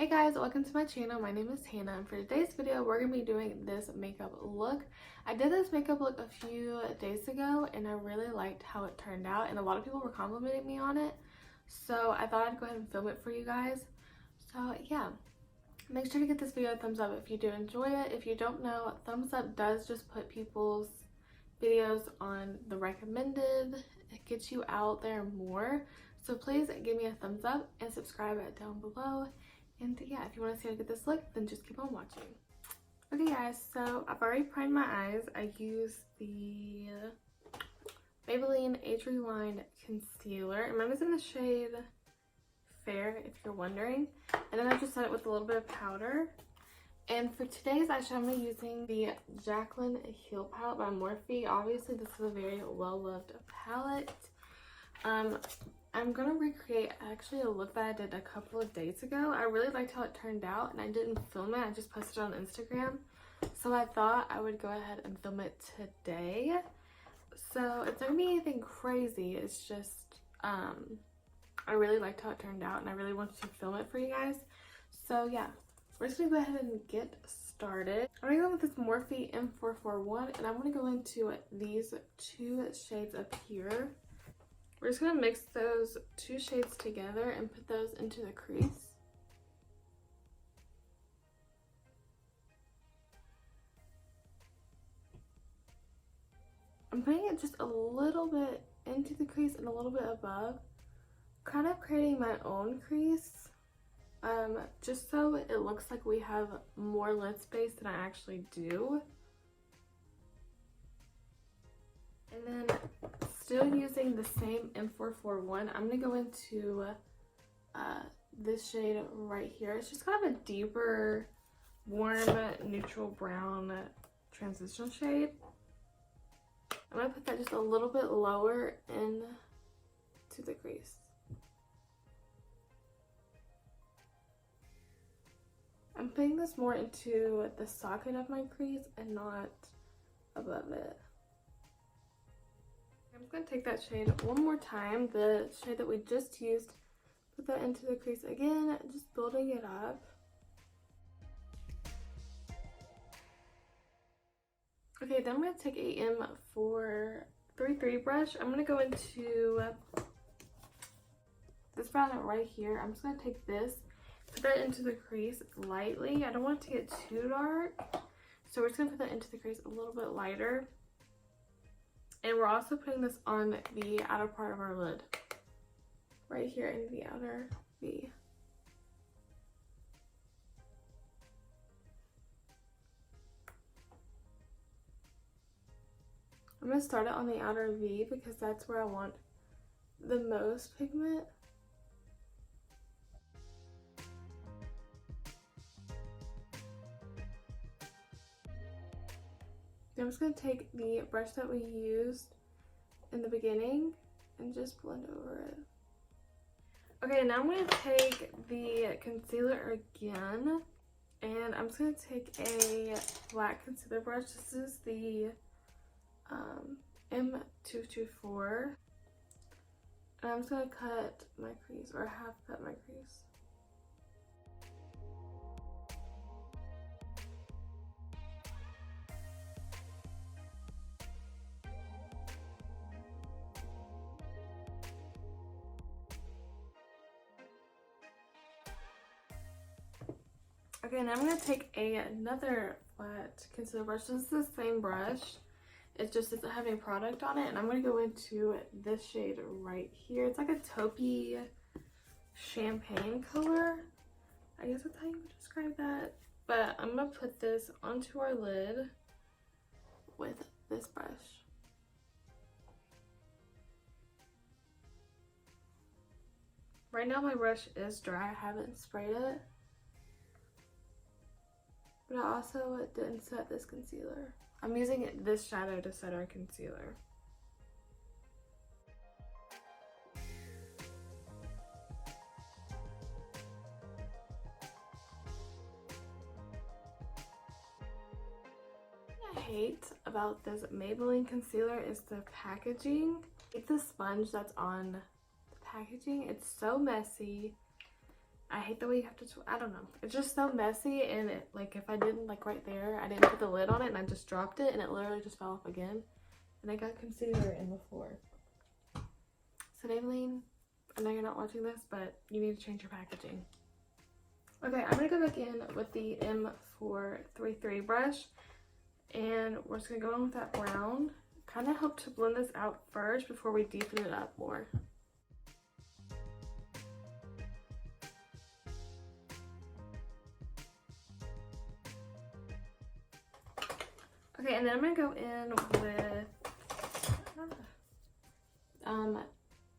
Hey guys, welcome to my channel. My name is Hannah, and for today's video we're going to be doing this makeup look. I did this makeup look a few days ago and I really liked how it turned out, and a lot of people were complimenting me on it, so I thought I'd go ahead and film it for you guys. So yeah, make sure to give this video a thumbs up if you do enjoy it. If you don't know, thumbs up does just put people's videos on the recommended. It gets you out there more, so please give me a thumbs up and subscribe down below. And yeah, if you want to see how to get this look, then just keep on watching. Okay guys, so I've already primed my eyes. I used the Maybelline Age Rewind Concealer, and mine is in the shade Fair, if you're wondering. And then I just set it with a little bit of powder. And for today's eyeshadow, I'm going to be using the Jaclyn Heel Palette by Morphe. Obviously, this is a very well-loved palette. I'm gonna recreate actually a look that I did a couple of days ago. I really liked how it turned out, and I didn't film it. I just posted it on Instagram. So I thought I would go ahead and film it today. So it's not gonna be anything crazy. It's just, I really liked how it turned out, and I really wanted to film it for you guys. So yeah, we're just gonna go ahead and get started. I'm gonna go with this Morphe M441, and I'm gonna go into these two shades up here. We're just going to mix those two shades together and put those into the crease. I'm putting it just a little bit into the crease and a little bit above, kind of creating my own crease, just so it looks like we have more lid space than I actually do. And then still using the same M441, I'm going to go into this shade right here. It's just kind of a deeper, warm, neutral brown transition shade. I'm going to put that just a little bit lower into the crease. I'm putting this more into the socket of my crease and not above it. I'm just going to take that shade one more time, the shade that we just used, put that into the crease again, just building it up. Okay, then I'm going to take a M433 brush. I'm going to go into this brown right here. I'm just going to take this, put that into the crease lightly. I don't want it to get too dark, so we're just going to put that into the crease a little bit lighter. And we're also putting this on the outer part of our lid, right here in the outer V. I'm going to start it on the outer V because that's where I want the most pigment. I'm just going to take the brush that we used in the beginning and just blend over it. Okay, now I'm going to take the concealer again, and I'm just going to take a black concealer brush. This is the M224, and I'm just going to cut my crease, or half cut my crease. Okay, now I'm going to take another flat concealer brush. This is the same brush. It just doesn't have any product on it. And I'm going to go into this shade right here. It's like a taupey champagne color. I guess that's how you would describe that. But I'm going to put this onto our lid with this brush. Right now my brush is dry. I haven't sprayed it. But I also didn't set this concealer. I'm using this shadow to set our concealer. What I hate about this Maybelline concealer is the packaging. It's the sponge that's on the packaging. It's so messy. I hate the way you have to, I don't know. It's just so messy, and it, like if I didn't, like right there, I didn't put the lid on it and I just dropped it and it literally just fell off again. And I got concealer in the floor. So Maybelline, I know you're not watching this, but you need to change your packaging. Okay, I'm going to go back in with the M433 brush. And we're just going to go in with that brown. Kind of help to blend this out first before we deepen it up more. Okay, and then I'm going to go in with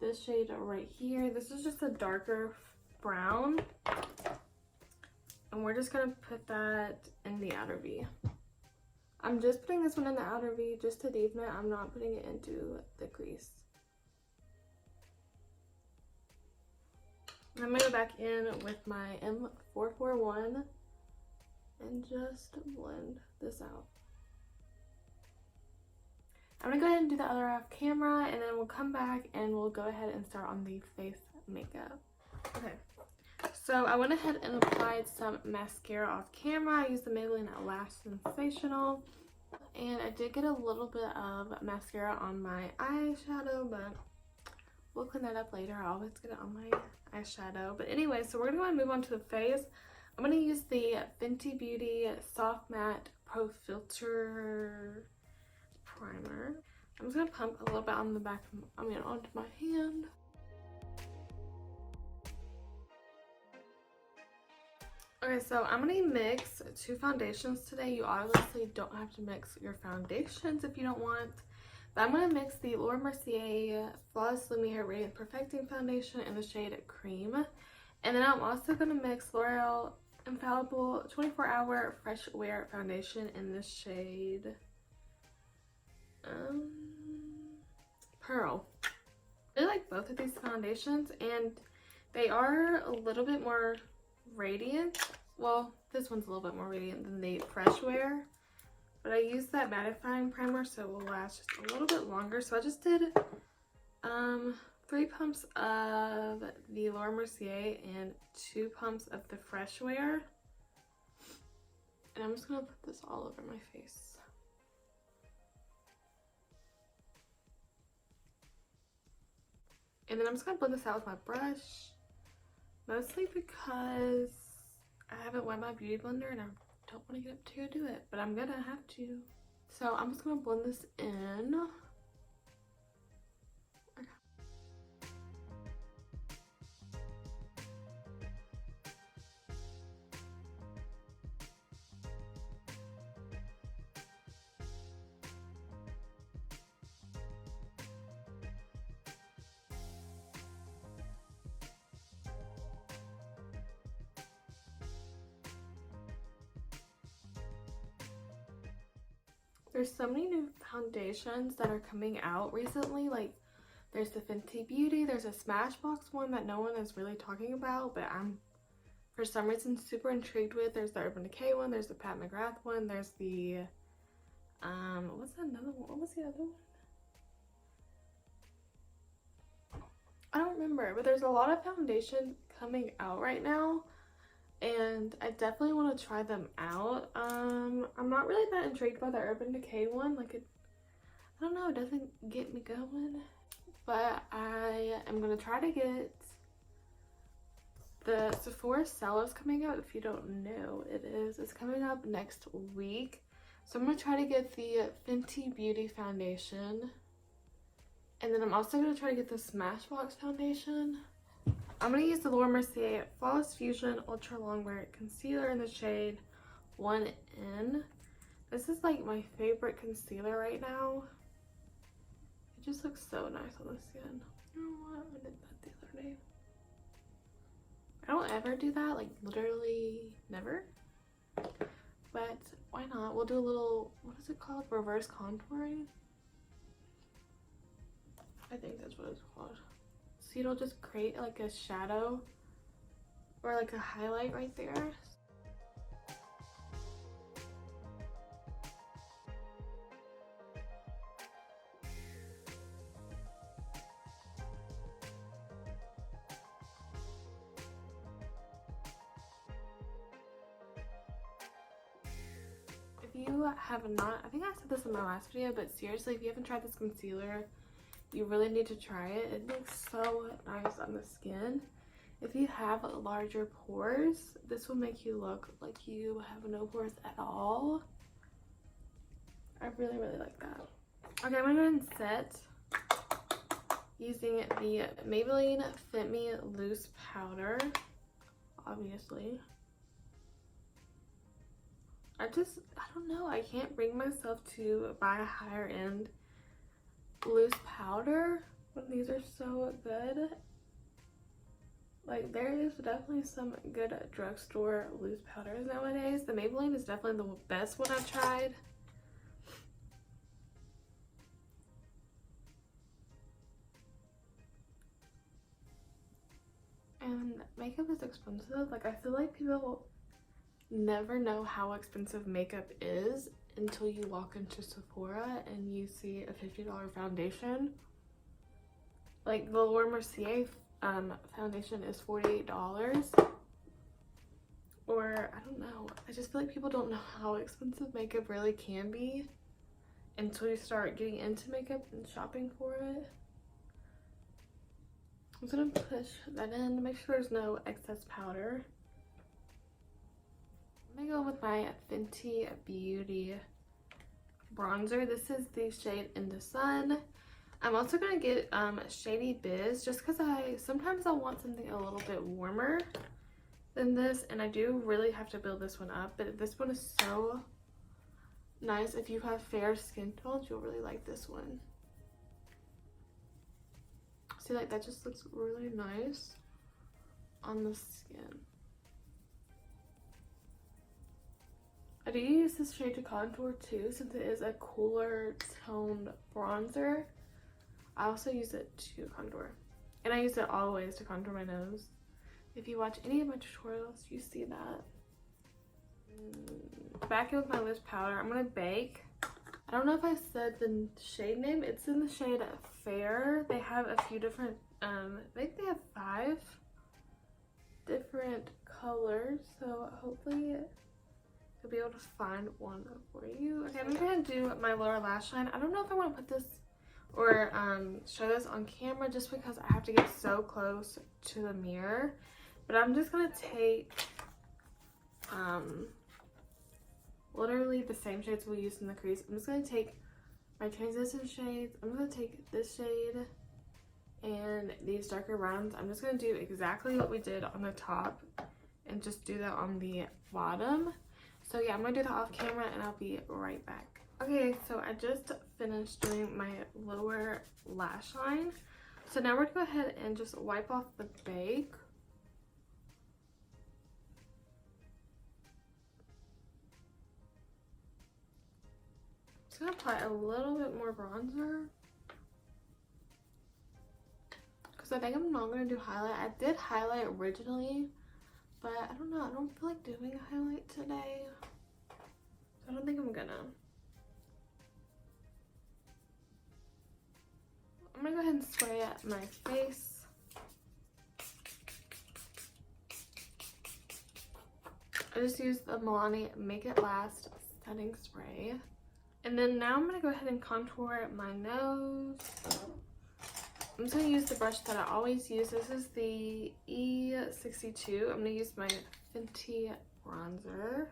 this shade right here. This is just a darker brown. And we're just going to put that in the outer V. I'm just putting this one in the outer V just to deepen it. I'm not putting it into the crease. I'm going to go back in with my M441 and just blend this out. I'm going to go ahead and do the other off camera, and then we'll come back and we'll go ahead and start on the face makeup. Okay, so I went ahead and applied some mascara off camera. I used the Maybelline Lash Sensational, and I did get a little bit of mascara on my eyeshadow, but we'll clean that up later. I always get it on my eyeshadow. But anyway, so we're going to move on to the face. I'm going to use the Fenty Beauty Soft Matte Pro Filter Primer. I'm just going to pump a little bit on the back, onto my hand. Okay, so I'm going to mix two foundations today. You obviously don't have to mix your foundations if you don't want. But I'm going to mix the Mercier Flawless Lumiere Radiant Perfecting Foundation in the shade Cream. And then I'm also going to mix L'Oreal Infallible 24-Hour Fresh Wear Foundation in the shade Pearl. I really like both of these foundations, and they are a little bit more radiant. Well, this one's a little bit more radiant than the Fresh Wear, but I used that mattifying primer so it will last just a little bit longer. So I just did 3 pumps of the Mercier and 2 pumps of the Fresh Wear, and I'm just gonna put this all over my face. And then I'm just going to blend this out with my brush, mostly because I haven't wet my beauty blender and I don't want to get up to go do it, but I'm going to have to. So I'm just going to blend this in. There's so many new foundations that are coming out recently. Like, there's the Fenty Beauty, there's a Smashbox one that no one is really talking about, but I'm for some reason super intrigued with. There's the Urban Decay one, there's the Pat McGrath one, there's the what's another one? What was the other one? I don't remember, but there's a lot of foundation coming out right now, and I definitely want to try them out. I'm not really that intrigued by the Urban Decay one. Like, I don't know, it doesn't get me going. But I am going to try to get the Sephora Cellos coming out. If you don't know, it's coming up next week. So I'm going to try to get the Fenty Beauty foundation. And then I'm also going to try to get the Smashbox foundation. I'm going to use the Mercier Flawless Fusion Ultra Longwear Concealer in the shade 1N. This is like my favorite concealer right now. It just looks so nice on the skin. You know what? I did that the other day. I don't ever do that, like literally never. But why not? We'll do a little, what is it called? Reverse contouring? I think that's what it's called. So it'll just create like a shadow or like a highlight right there. you have not, I think I said this in my last video, but seriously, if you haven't tried this concealer, you really need to try it. It looks so nice on the skin. If you have larger pores, this will make you look like you have no pores at all. I really, really like that. Okay, I'm gonna go ahead and set using the Maybelline Fit Me Loose Powder, obviously. I don't know, I can't bring myself to buy a higher end loose powder when these are so good. Like, there is definitely some good drugstore loose powders nowadays. The Maybelline is definitely the best one I've tried. And makeup is expensive. Like, I feel like people never know how expensive makeup is until you walk into Sephora and you see a $50 foundation. Like, the Mercier foundation is $48. Or, I don't know. I just feel like people don't know how expensive makeup really can be until you start getting into makeup and shopping for it. I'm just gonna push that in to make sure there's no excess powder. I'm gonna go with my Fenty Beauty bronzer. This is the shade In the Sun. I'm also gonna get Shady Biz just because sometimes I want something a little bit warmer than this, and I do really have to build this one up, but this one is so nice. If you have fair skin tones, you'll really like this one. See, like, that just looks really nice on the skin. I do use this shade to contour too, since it is a cooler toned bronzer. I also use it to contour, and I use it always to contour my nose. If you watch any of my tutorials, you see that. Back in with my loose powder, I'm gonna bake. I don't know if I said the shade name. It's in the shade Fair. They have a few different, I think they have 5 different colors, so hopefully you'll be able to find one for you. Okay, I'm gonna do my lower lash line. I don't know if I want to put this or show this on camera just because I have to get so close to the mirror, but I'm just gonna take literally the same shades we used in the crease. I'm just gonna take my transition shades. I'm gonna take this shade and these darker browns. I'm just gonna do exactly what we did on the top and just do that on the bottom. So yeah, I'm gonna do that off camera and I'll be right back. Okay, so I just finished doing my lower lash line. So now we're gonna go ahead and just wipe off the bake. I'm gonna apply a little bit more bronzer because I think I'm not gonna do highlight. I did highlight originally, but I don't know, I don't feel like doing a highlight today, so I don't think I'm gonna. I'm gonna go ahead and spray at my face. I just used the Milani Make It Last setting spray. And then now I'm going to go ahead and contour my nose. I'm just going to use the brush that I always use. This is the E62. I'm going to use my Fenty bronzer.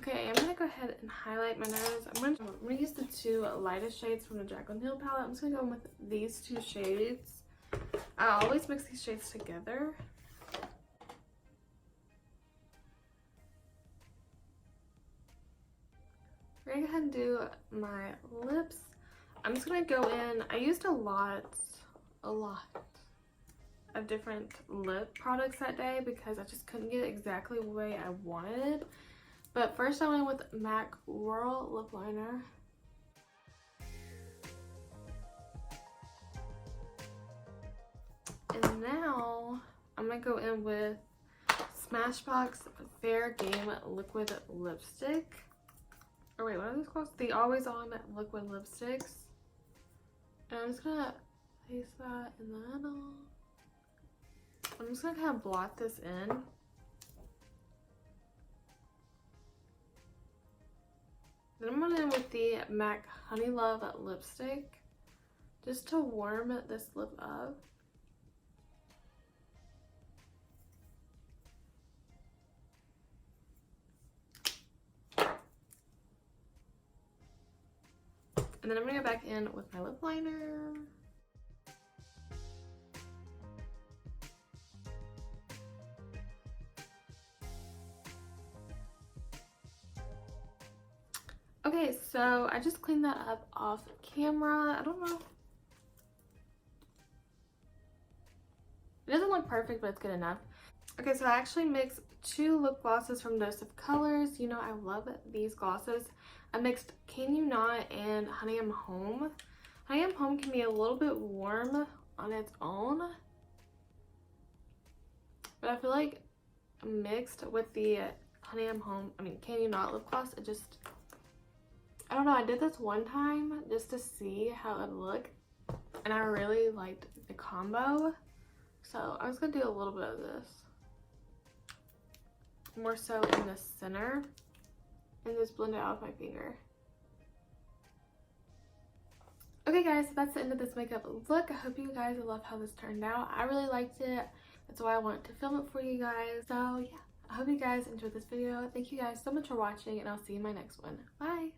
Okay, I'm gonna go ahead and highlight my nose. I'm gonna use the 2 lightest shades from the Jaclyn Hill palette. I'm just gonna go with these 2 shades. I always mix these shades together. We're gonna go ahead and do my lips. I'm just gonna go in. I used a lot of different lip products that day because I just couldn't get it exactly the way I wanted. But first I went with MAC Whirl lip liner. And now I'm gonna go in with Smashbox Fair Game Liquid Lipstick. Oh wait, what are these called? The Always On Liquid Lipsticks. And I'm just gonna place that in the middle. I'm just gonna kind of blot this in. Then I'm going in with the MAC Honey Love lipstick just to warm this lip up. And then I'm going to go back in with my lip liner. Okay, so I just cleaned that up off camera. I don't know. It doesn't look perfect, but it's good enough. Okay, so I actually mixed 2 lip glosses from Dose of Colors. You know, I love these glosses. I mixed Can You Not and Honey I'm Home. Honey I'm Home can be a little bit warm on its own, but I feel like mixed with the Honey I'm Home, Can You Not lip gloss, it just, I don't know, I did this one time just to see how it would look, and I really liked the combo. So I was gonna do a little bit of this, more so in the center, and just blend it out with my finger. Okay guys, so that's the end of this makeup look. I hope you guys love how this turned out. I really liked it. That's why I wanted to film it for you guys. So yeah, I hope you guys enjoyed this video. Thank you guys so much for watching, and I'll see you in my next one. Bye!